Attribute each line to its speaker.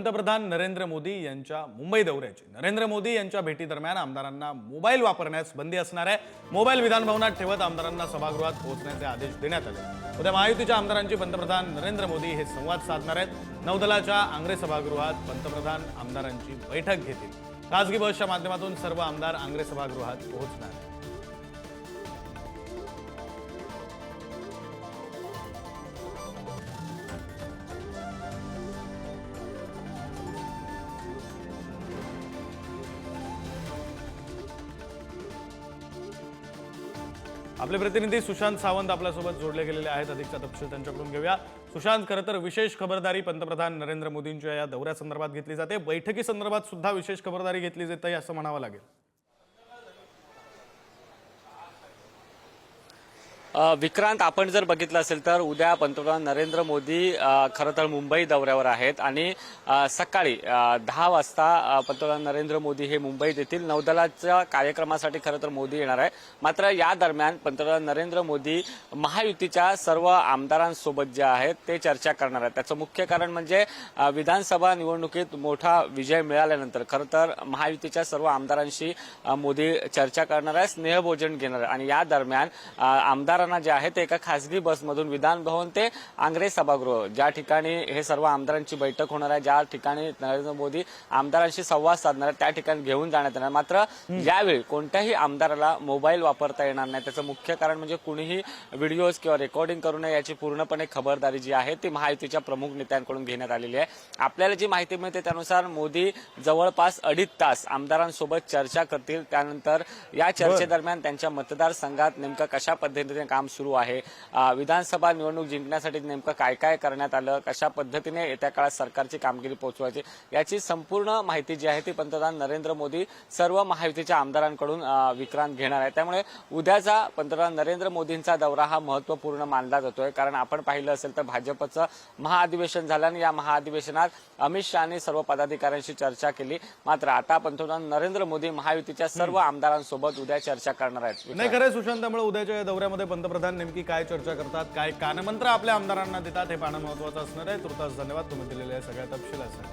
Speaker 1: पंतप्रधान नरेंद्र मोदी यांच्या मुंबई दौऱ्याची नरेंद्र मोदी यांच्या भेटीदरम्यान आमदारांना मोबाईल वापरण्यास बंदी असणार आहे। मोबाईल विधान भवनात ठेवत आमदारांना सभागृहात पोहोचण्याचे आदेश देण्यात आले। उद्या महायुतीच्या आमदारांची पंतप्रधान नरेंद्र मोदी हे संवाद साधणार आहेत। नौदलाच्या आंग्रे सभागृहात पंतप्रधान आमदारांची बैठक घेतील। खासगी बसच्या माध्यमातून सर्व आमदार आंग्रे सभागृहात पोहोचणार आहेत। आपले प्रतिनिधी सुशांत सावंत आपल्यासोबत जोडले गेलेले आहेत। अधिकचा तपशील त्यांच्याकडून घेऊया। सुशांत, खरं तर विशेष खबरदारी पंतप्रधान नरेंद्र मोदींच्या या दौऱ्यासंदर्भात घेतली जाते, बैठकीसंदर्भात सुद्धा विशेष खबरदारी घेतली जाते असं म्हणावं लागेल।
Speaker 2: विक्रांत, आपण जर बघितलं असेल तर उद्या पंतप्रधान नरेंद्र मोदी खरं तर मुंबई दौऱ्यावर आहेत आणि सकाळी 10 वाजता पंतप्रधान नरेंद्र मोदी हे मुंबईत येतील। नौदलाच्या कार्यक्रमासाठी खरं तर मोदी येणार आहे। मात्र या दरम्यान पंतप्रधान नरेंद्र मोदी महायुतीच्या सर्व आमदारांसोबत जे आहेत ते चर्चा करणार आहेत। त्याचं मुख्य कारण म्हणजे विधानसभा निवडणुकीत मोठा विजय मिळाल्यानंतर खरं तर महायुतीच्या सर्व आमदारांशी मोदी चर्चा करणार आहे, स्नेहभोजन घेणार आहे आणि या दरम्यान आमदार जे आहे ते एका खासगी बसमधून विधान भवन ते आंग्रे सभागृह, ज्या ठिकाणी हे सर्व आमदारांची बैठक होणार आहे, ज्या ठिकाणी नरेंद्र मोदी आमदारांशी संवाद साधणार आहेत, त्या ठिकाणी घेऊन जाण्यात येणार। मात्र यावेळी कोणत्याही आमदाराला मोबाईल वापरता येणार नाही। त्याचं मुख्य कारण म्हणजे कुणीही व्हिडिओज किंवा रेकॉर्डिंग करू नये याची पूर्णपणे खबरदारी जी आहे ती महायुतीच्या प्रमुख नेत्यांकडून घेण्यात आलेली आहे। आपल्याला जी माहिती मिळते त्यानुसार मोदी जवळपास 2.5 तास आमदारांसोबत चर्चा करतील। त्यानंतर या चर्चेदरम्यान त्यांच्या मतदारसंघात नेमकं कशा पद्धतीने काम सुरू आहे, विधानसभा निवडणूक जिंकण्यासाठी नेमकं काय काय करण्यात आलं, कशा पद्धतीने येत्या काळात सरकारची कामगिरी पोहोचवायची याची संपूर्ण माहिती जी आहे ती पंतप्रधान नरेंद्र मोदी सर्व महायुतीच्या आमदारांकडून विक्रांत घेणार आहे। त्यामुळे उद्याचा पंतप्रधान नरेंद्र मोदींचा दौरा हा महत्त्वपूर्ण मानला जातोय, कारण आपण पाहिलं असेल तर भाजपचं महाअधिवेशन झालं आणि या महाअधिवेशनात अमित शहानी सर्व पदाधिकाऱ्यांशी चर्चा केली। मात्र आता पंतप्रधान नरेंद्र मोदी महायुतीच्या सर्व आमदारांसोबत उद्या चर्चा करणार आहेत।
Speaker 1: नाही, खरं सुशांत, त्यामुळे उद्याच्या दौऱ्यामध्ये पंतप्रधान नेमकी काय चर्चा करतात, काय कानमंत्र आपल्या आमदारांना देतात हे पाहणं महत्त्वाचं असणार आहे। तुर्तास धन्यवाद तुम्ही दिलेल्या सगळ्या तपशिलासाठी।